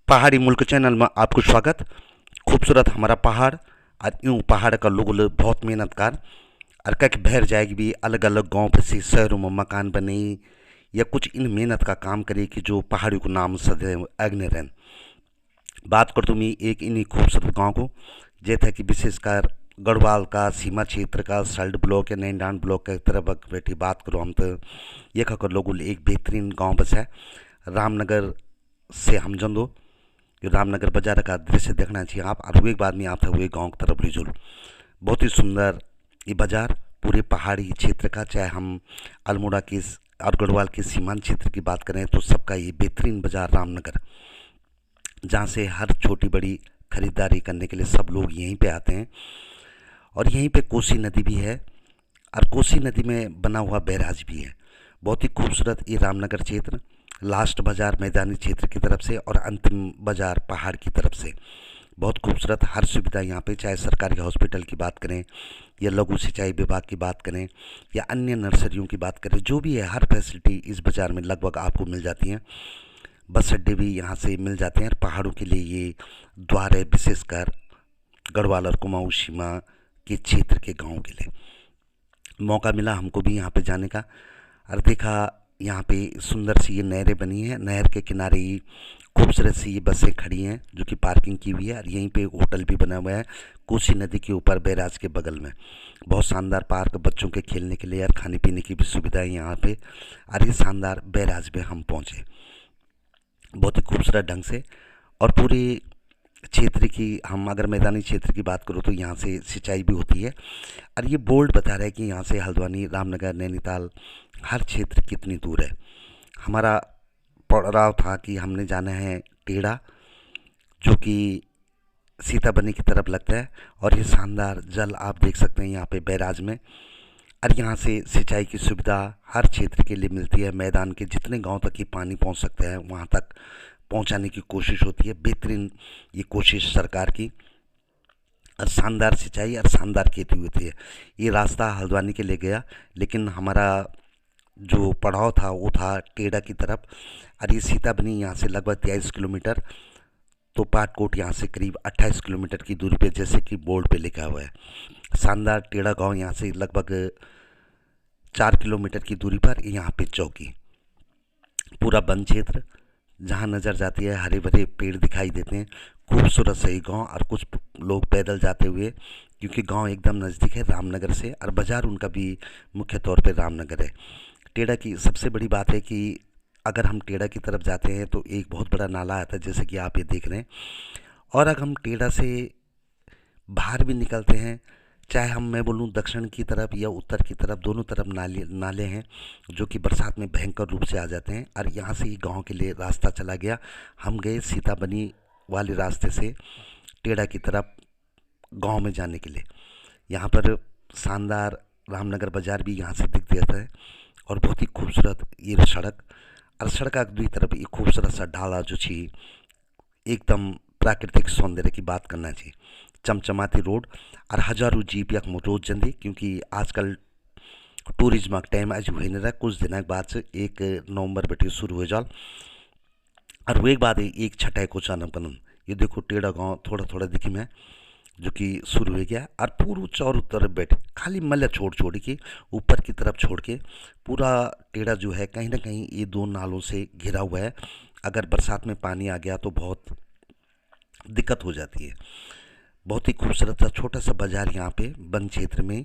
पहाड़ी मुल्क चैनल में आपको स्वागत। खूबसूरत हमारा पहाड़ और यूँ पहाड़ का लोग बहुत मेहनत कर और कक भर जाएगी भी अलग अलग गांव पर से शहरों में मकान बने या कुछ इन मेहनत का काम करे कि जो पहाड़ी को नाम सदैव अग्नि रहन। बात कर तुम्हें एक इन्हीं खूबसूरत गांव को जैसा कि विशेषकर गढ़वाल का सीमा क्षेत्र का सल्ट ब्लॉक या नैनीडांड ब्लॉक के तरफ बैठी बात करो हम तो ये खकर लोगों एक बेहतरीन गांव बस है रामनगर से हम जंदो जो रामनगर बाजार का दृश्य देखना चाहिए आप और एक बाद में आप हुए गांव की तरफ रिजुल बहुत ही सुंदर ये बाजार पूरे पहाड़ी क्षेत्र का चाहे हम अल्मोड़ा के और गढ़वाल के सीमांत क्षेत्र की बात करें तो सबका ये बेहतरीन बाजार रामनगर जहाँ से हर छोटी बड़ी खरीदारी करने के लिए सब लोग यहीं पे आते हैं। और यहीं पे कोसी नदी भी है और कोसी नदी में बना हुआ बैराज भी है। बहुत ही खूबसूरत ये रामनगर क्षेत्र लास्ट बाज़ार मैदानी क्षेत्र की तरफ से और अंतिम बाज़ार पहाड़ की तरफ से बहुत खूबसूरत हर सुविधा यहाँ पे चाहे सरकारी हॉस्पिटल की बात करें या लघु सिंचाई विभाग की बात करें या अन्य नर्सरियों की बात करें जो भी है हर फैसिलिटी इस बाज़ार में लगभग आपको मिल जाती हैं। बस अड्डे भी यहाँ से मिल जाते हैं। पहाड़ों के लिए ये द्वार है विशेषकर गढ़वाल और कुमाऊं सीमा के क्षेत्र के गाँव के लिए। मौका मिला हमको भी यहाँ पे जाने का और देखा यहाँ पे सुंदर सी ये नहरें बनी हैं। नहर के किनारे ही खूबसूरत सी ये बसें खड़ी हैं जो कि पार्किंग की हुई है और यहीं पे होटल भी बना हुआ है कोसी नदी के ऊपर बैराज के बगल में। बहुत शानदार पार्क बच्चों के खेलने के लिए और खाने पीने की भी सुविधा है यहाँ पे। और ये शानदार बैराज में हम पहुँचे बहुत ही खूबसूरत ढंग से। और पूरे क्षेत्र की हम अगर मैदानी क्षेत्र की बात करो तो यहाँ से सिंचाई भी होती है। और ये बोर्ड बता रहा है कि यहाँ से हल्द्वानी रामनगर नैनीताल हर क्षेत्र कितनी दूर है। हमारा पड़ाव था कि हमने जाना है टेढ़ा जो कि सीताबनी की तरफ लगता है। और ये शानदार जल आप देख सकते हैं यहाँ पे बैराज में। और यहाँ से सिंचाई की सुविधा हर क्षेत्र के लिए मिलती है। मैदान के जितने गांव तक ये पानी पहुँच सकता है वहाँ तक पहुँचाने की कोशिश होती है। बेहतरीन ये कोशिश सरकार की और शानदार सिंचाई और शानदार खेती होती है। ये रास्ता हल्द्वानी के लिए गया लेकिन हमारा जो पड़ाव था वो था टेढ़ा की तरफ। और ये सीताबनी यहाँ से लगभग 23 किलोमीटर तो पाटकोट यहाँ से करीब 28 किलोमीटर की दूरी पे जैसे कि बोर्ड पे लिखा हुआ है। शानदार टेढ़ा गांव यहाँ से लगभग 4 किलोमीटर की दूरी पर यहाँ पे चौकी पूरा वन क्षेत्र जहाँ नज़र जाती है हरे भरे पेड़ दिखाई देते हैं। खूबसूरत सही गांव और कुछ लोग पैदल जाते हुए क्योंकि गांव एकदम नज़दीक है रामनगर से और बाज़ार उनका भी मुख्य तौर पे रामनगर है। टेढ़ा की सबसे बड़ी बात है कि अगर हम टेढ़ा की तरफ जाते हैं तो एक बहुत बड़ा नाला आता है जैसे कि आप ये देख रहे हैं। और अगर हम टेढ़ा से बाहर भी निकलते हैं चाहे हम मैं बोलूँ दक्षिण की तरफ या उत्तर की तरफ दोनों तरफ नाले हैं जो कि बरसात में भयंकर रूप से आ जाते हैं। और यहाँ से ही गांव के लिए रास्ता चला गया। हम गए सीताबनी वाले रास्ते से टेढ़ा की तरफ गांव में जाने के लिए। यहाँ पर शानदार रामनगर बाज़ार भी यहाँ से दिख जाता है और बहुत ही खूबसूरत ये सड़क और सड़क की दूसरी तरफ ये खूबसूरत सा ढाला जो छी एकदम प्राकृतिक सौंदर्य की बात करना चाहिए। चमचमाती रोड और हजारों जीप यख रोज जंदी क्योंकि आजकल टूरिज्म का टाइम आज हुए नहीं रहा। कुछ दिन बाद से 1 नवंबर बैठे शुरू हो जाल और वो एक बाद एक छठाई को चानम कनम ये देखो टेढ़ा गाँव थोड़ा थोड़ा दिखी में जो कि शुरू हो गया। और पूरा चारों तरफ बैठे खाली मल्ला छोड़ के ऊपर की तरफ छोड़ के पूरा टेढ़ा जो है कहीं ना कहीं ये 2 नालों से घिरा हुआ है। अगर बरसात में पानी आ गया तो बहुत दिक्कत हो जाती है। बहुत ही खूबसूरत सा छोटा सा बाज़ार यहाँ पे वन क्षेत्र में।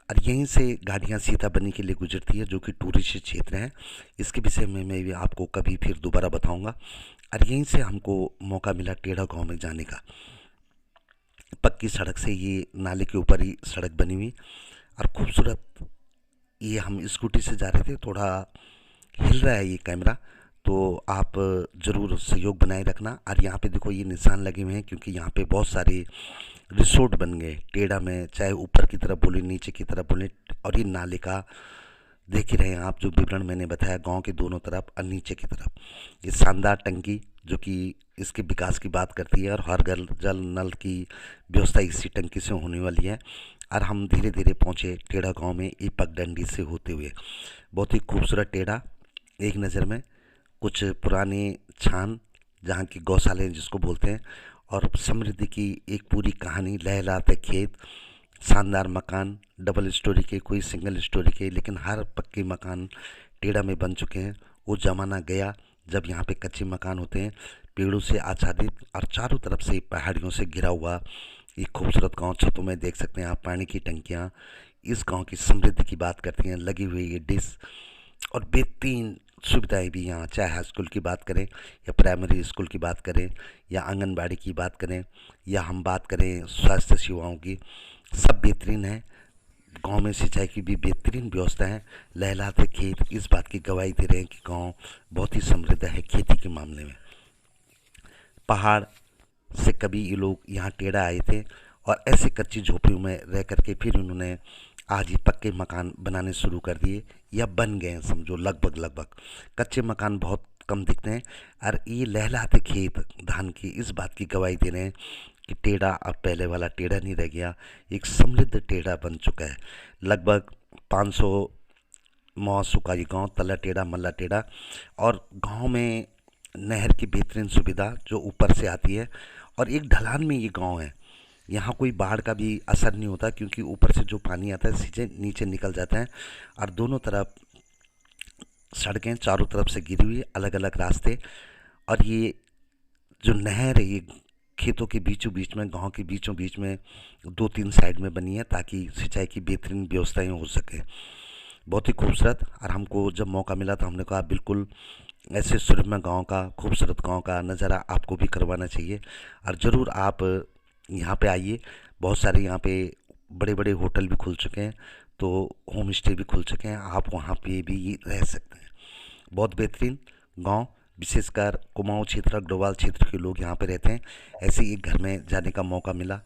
और यहीं से गाड़ियाँ सीताबनी के लिए गुजरती है जो कि टूरिस्ट क्षेत्र है। इसके विषय में मैं भी आपको कभी फिर दोबारा बताऊँगा। और यहीं से हमको मौका मिला टेढ़ा गाँव में जाने का। पक्की सड़क से ये नाले के ऊपर ही सड़क बनी हुई और खूबसूरत ये हम स्कूटी से जा रहे थे। थोड़ा हिल रहा है ये कैमरा तो आप ज़रूर सहयोग बनाए रखना। और यहाँ पे देखो ये निशान लगे हुए हैं क्योंकि यहाँ पे बहुत सारे रिसोर्ट बन गए टेढ़ा में चाहे ऊपर की तरफ बोले नीचे की तरफ बोले। और ये नाले का देख ही रहे हैं आप जो विवरण मैंने बताया गांव के दोनों तरफ और नीचे की तरफ ये शानदार टंकी जो कि इसके विकास की बात करती है और हर घर जल नल की व्यवस्था इसी टंकी से होने वाली है। और हम धीरे धीरे पहुँचे टेढ़ा गांव में ये पगडंडी से होते हुए। बहुत ही खूबसूरत टेढ़ा एक नज़र में कुछ पुराने छान जहाँ की गौशालाएं जिसको बोलते हैं, और समृद्धि की एक पूरी कहानी, लहलहाते खेत, शानदार मकान, डबल स्टोरी के, कोई सिंगल स्टोरी के, लेकिन हर पक्के मकान टेढ़ा में बन चुके हैं। वो ज़माना गया जब यहाँ पे कच्चे मकान होते हैं, पेड़ों से आच्छादित और चारों तरफ से पहाड़ियों से घिरा हुआ एक खूबसूरत गांव। छतों में देख सकते हैं आप पानी की टंकियाँ इस गांव की समृद्धि की बात करती हैं। लगी हुई ये डिश और बेहतरीन सुविधाएं भी यहाँ, चाहे हाई स्कूल की बात करें या प्राइमरी स्कूल की बात करें या आंगनबाड़ी की बात करें या हम बात करें स्वास्थ्य सेवाओं की, सब बेहतरीन है। गांव में सिंचाई की भी बेहतरीन व्यवस्था है। लहलहाते खेत इस बात की गवाही दे रहे हैं कि गांव बहुत ही समृद्ध है खेती के मामले में। पहाड़ से कभी ये लोग यहाँ टेढ़ा आए थे और ऐसे कच्ची झोपड़ियों में रह करके फिर उन्होंने आज ही पक्के मकान बनाने शुरू कर दिए या बन गए हैं, समझो लगभग लगभग। कच्चे मकान बहुत कम दिखते हैं और ये लहलहाते खेत धान की इस बात की गवाही दे रहे हैं कि टेढ़ा अब पहले वाला टेढ़ा नहीं रह गया, एक समृद्ध टेढ़ा बन चुका है। लगभग 500 मौसू का ये गाँव, तला टेढ़ा मल्ला टेढ़ा, और गाँव में नहर की बेहतरीन सुविधा जो ऊपर से आती है और एक ढलान में ये गांव है। यहाँ कोई बाढ़ का भी असर नहीं होता क्योंकि ऊपर से जो पानी आता है सीधे नीचे निकल जाता है और दोनों तरफ सड़कें चारों तरफ से घिरी हुई, अलग अलग रास्ते। और ये जो नहर है ये खेतों के बीचों बीच में, गांव के बीचों बीच में 2-3 साइड में बनी है ताकि सिंचाई की बेहतरीन व्यवस्थाएं हो सके। बहुत ही खूबसूरत। और हमको जब मौका मिला तो हमने कहा बिल्कुल ऐसे सुरम्य गांव का, खूबसूरत गांव का नज़ारा आपको भी करवाना चाहिए और ज़रूर आप यहाँ पे आइए। बहुत सारे यहाँ पे बड़े बड़े होटल भी खुल चुके हैं, तो होम स्टे भी खुल चुके हैं, आप वहाँ पे भी रह सकते हैं। बहुत बेहतरीन गांव, विशेषकर कुमाऊँ क्षेत्र, अग्रवाल क्षेत्र के लोग यहाँ पे रहते हैं। ऐसे ही एक घर में जाने का मौका मिला,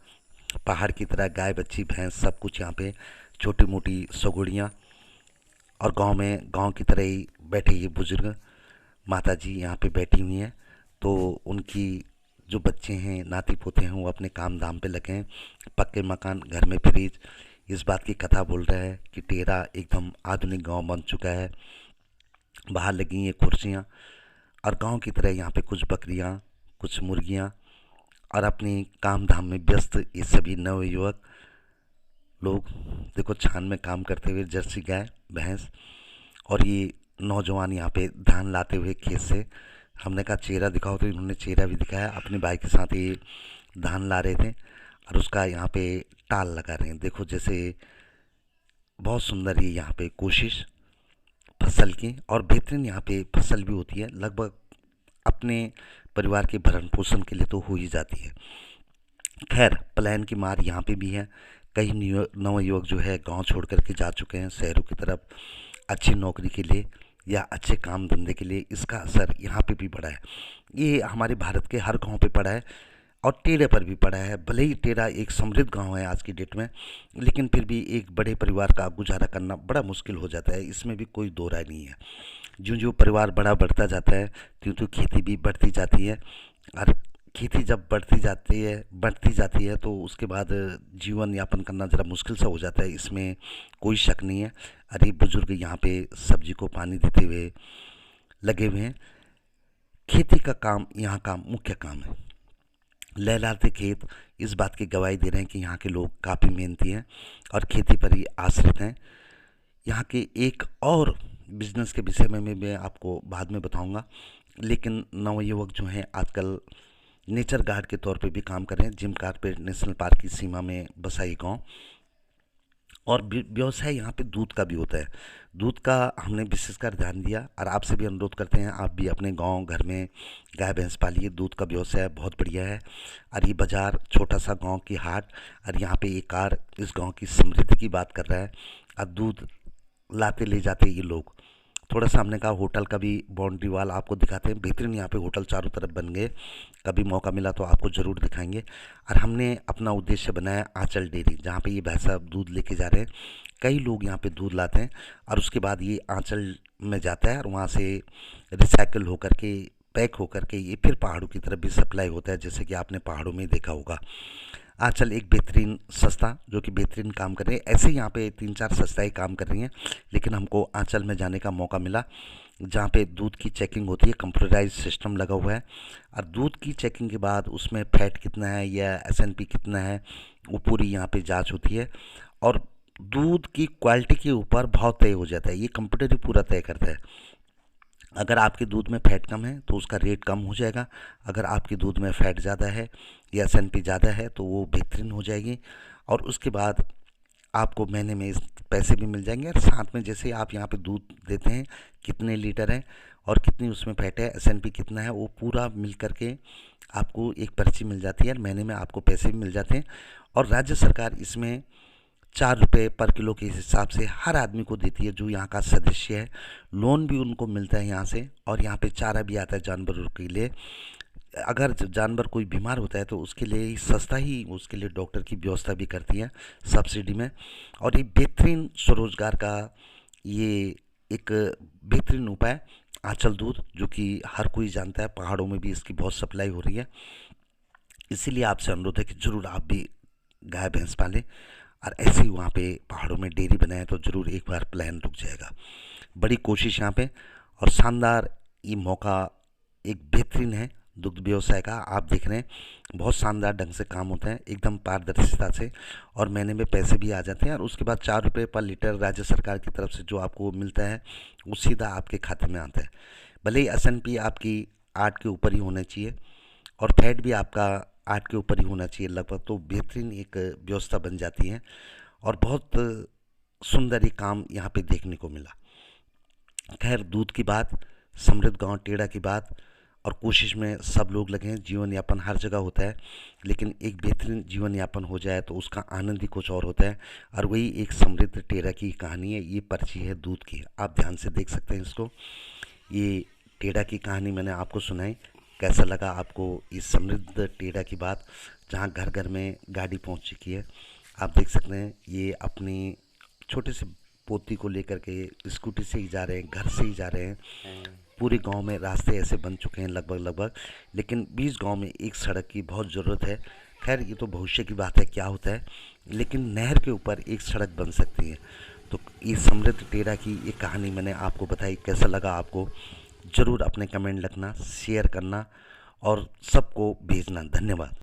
पहाड़ की तरह गाय बच्ची भैंस सब कुछ यहाँ पे, छोटी मोटी सगुड़ियाँ, और गांव में गांव की तरह ही बैठे ये बुजुर्ग माता जी यहाँ पे बैठी हुई हैं। तो उनकी जो बच्चे हैं, नाती पोते हैं, वो अपने काम धाम पे लगे हैं। पक्के मकान, घर में फ्रिज, इस बात की कथा बोल रहा है कि टेरा एकदम आधुनिक गांव बन चुका है। बाहर लगी ये कुर्सियाँ और गांव की तरह यहाँ पे कुछ बकरियाँ, कुछ मुर्गियाँ और अपनी काम धाम में व्यस्त ये सभी नवयुवक लोग देखो छान में काम करते हुए, जर्सी गाय भैंस, और ये नौजवान यहाँ पे धान लाते हुए खेत से। हमने कहा चेहरा दिखाओ, तो इन्होंने चेहरा भी दिखाया, अपने भाई के साथ ही धान ला रहे थे और उसका यहाँ पे टाल लगा रहे हैं। देखो जैसे बहुत सुंदर ये यहाँ पे कोशिश फसल की, और बेहतरीन यहाँ पे फसल भी होती है, लगभग अपने परिवार के भरण पोषण के लिए तो हो ही जाती है। खैर पलायन की मार यहाँ पे भी है। कई नवयुवक जो है गांव छोड़ करके जा चुके हैं शहरों की तरफ अच्छी नौकरी के लिए या अच्छे काम धंधे के लिए। इसका असर यहाँ पे भी पड़ा है। ये हमारे भारत के हर गांव पे पड़ा है और टेढ़े पर भी पड़ा है। भले ही टेढ़ा एक समृद्ध गांव है आज की डेट में, लेकिन फिर भी एक बड़े परिवार का गुजारा करना बड़ा मुश्किल हो जाता है, इसमें भी कोई दो राय नहीं है। जो जो परिवार बड़ा बढ़ता जाता है त्यों त्यों खेती भी बढ़ती जाती है, और खेती जब बढ़ती जाती है तो उसके बाद जीवन यापन करना ज़रा मुश्किल सा हो जाता है, इसमें कोई शक नहीं है। अरे बुजुर्ग यहाँ पे सब्जी को पानी देते हुए लगे हुए हैं। खेती का काम यहाँ का मुख्य काम है। लहलहाते खेत इस बात की गवाही दे रहे हैं कि यहाँ के लोग काफ़ी मेहनती हैं और खेती पर ही आश्रित हैं। यहाँ के एक और बिजनेस के विषय में मैं आपको बाद में बताऊंगा, लेकिन नवयुवक जो हैं आजकल नेचर गार्ड के तौर पे भी काम कर रहे हैं। जिम कारपेट नेशनल पार्क की सीमा में बसा ये गाँव, और व्यवसाय यहाँ पे दूध का भी होता है। दूध का हमने विशेषकर ध्यान दिया और आपसे भी अनुरोध करते हैं आप भी अपने गांव घर में गाय भैंस पालिए। दूध का व्यवसाय बहुत बढ़िया है। और ये बाज़ार छोटा सा गांव की हाट, और यहाँ पे एक कार इस गांव की समृद्धि की बात कर रहा है और दूध लाते ले जाते ये लोग। थोड़ा सा हमने कहा होटल का भी बाउंड्री वाल आपको दिखाते हैं। बेहतरीन यहाँ पे होटल चारों तरफ बन गए, कभी मौका मिला तो आपको ज़रूर दिखाएंगे। और हमने अपना उद्देश्य बनाया आंचल डेयरी, जहाँ पे ये भैंस दूध लेके जा रहे हैं। कई लोग यहाँ पे दूध लाते हैं और उसके बाद ये आंचल में जाता है और वहाँ से रिसाइकिल होकर के पैक होकर के ये फिर पहाड़ों की तरफ भी सप्लाई होता है, जैसे कि आपने पहाड़ों में देखा होगा। आंचल एक बेहतरीन संस्था जो कि बेहतरीन काम कर रही है। ऐसे यहाँ पे 3-4 संस्थाएं काम कर रही हैं, लेकिन हमको आंचल में जाने का मौका मिला जहाँ पे दूध की चेकिंग होती है, कंप्यूटराइज सिस्टम लगा हुआ है, और दूध की चेकिंग के बाद उसमें फैट कितना है या एसएनपी कितना है वो पूरी यहाँ पे जांच होती है, और दूध की क्वालिटी के ऊपर भाव तय हो जाता है। ये कंप्यूटर ही पूरा तय करता है। अगर आपके दूध में फ़ैट कम है तो उसका रेट कम हो जाएगा, अगर आपके दूध में फ़ैट ज़्यादा है या एसएनपी ज़्यादा है तो वो बेहतरीन हो जाएगी, और उसके बाद आपको महीने में पैसे भी मिल जाएंगे। और साथ में जैसे आप यहाँ पे दूध देते हैं, कितने लीटर है और कितनी उसमें फैट है, एसएनपी कितना है, वो पूरा मिल करके आपको एक पर्ची मिल जाती है और महीने में आपको पैसे भी मिल जाते हैं। और राज्य सरकार इसमें 4 रुपये पर किलो के हिसाब से हर आदमी को देती है जो यहाँ का सदस्य है। लोन भी उनको मिलता है यहाँ से, और यहाँ पे चारा भी आता है जानवरों के लिए। अगर जानवर कोई बीमार होता है तो उसके लिए सस्ता ही उसके लिए डॉक्टर की व्यवस्था भी करती है सब्सिडी में। और ये बेहतरीन स्वरोजगार का ये एक बेहतरीन उपाय आंचल दूध, जो कि हर कोई जानता है, पहाड़ों में भी इसकी बहुत सप्लाई हो रही है। इसीलिए आपसे अनुरोध है कि ज़रूर आप भी गाय भैंस पालें, और ऐसे ही वहाँ पे पहाड़ों में डेयरी बनाए तो ज़रूर एक बार प्लान रुक जाएगा। बड़ी कोशिश यहाँ पे, और शानदार ये मौका एक बेहतरीन है दुग्ध व्यवसाय का। आप देख रहे हैं बहुत शानदार ढंग से काम होता है, एकदम पारदर्शिता से, और महीने में पैसे भी आ जाते हैं। और उसके बाद 4 रुपये पर लीटर राज्य सरकार की तरफ से जो आपको मिलता है वो सीधा आपके खाते में आता है। भले ही एसएनपी आपकी 8 के ऊपर ही होना चाहिए और फैट भी आपका 8 के ऊपर ही होना चाहिए लगभग, तो बेहतरीन एक व्यवस्था बन जाती है, और बहुत सुंदर ये काम यहाँ पे देखने को मिला। खैर, दूध की बात, समृद्ध गांव टेढ़ा की बात, और कोशिश में सब लोग लगे हैं। जीवन यापन हर जगह होता है, लेकिन एक बेहतरीन जीवन यापन हो जाए तो उसका आनंद ही कुछ और होता है, और वही एक समृद्ध टेढ़ा की कहानी है। ये पर्ची है दूध की, आप ध्यान से देख सकते हैं इसको। ये टेढ़ा की कहानी मैंने आपको सुनाई। कैसा लगा आपको इस समृद्ध टेढ़ा की बात, जहाँ घर घर में गाड़ी पहुँच चुकी है। आप देख सकते हैं ये अपनी छोटे से पोती को लेकर के स्कूटी से ही जा रहे हैं, घर से ही जा रहे हैं। पूरे गांव में रास्ते ऐसे बन चुके हैं लगभग, लेकिन 20 गांव में एक सड़क की बहुत ज़रूरत है। खैर, ये तो भविष्य की बात है, क्या होता है, लेकिन नहर के ऊपर एक सड़क बन सकती है। तो ये समृद्ध टेढ़ा की ये कहानी मैंने आपको बताई। कैसा लगा आपको, ज़रूर अपने कमेंट लिखना, शेयर करना और सबको भेजना। धन्यवाद।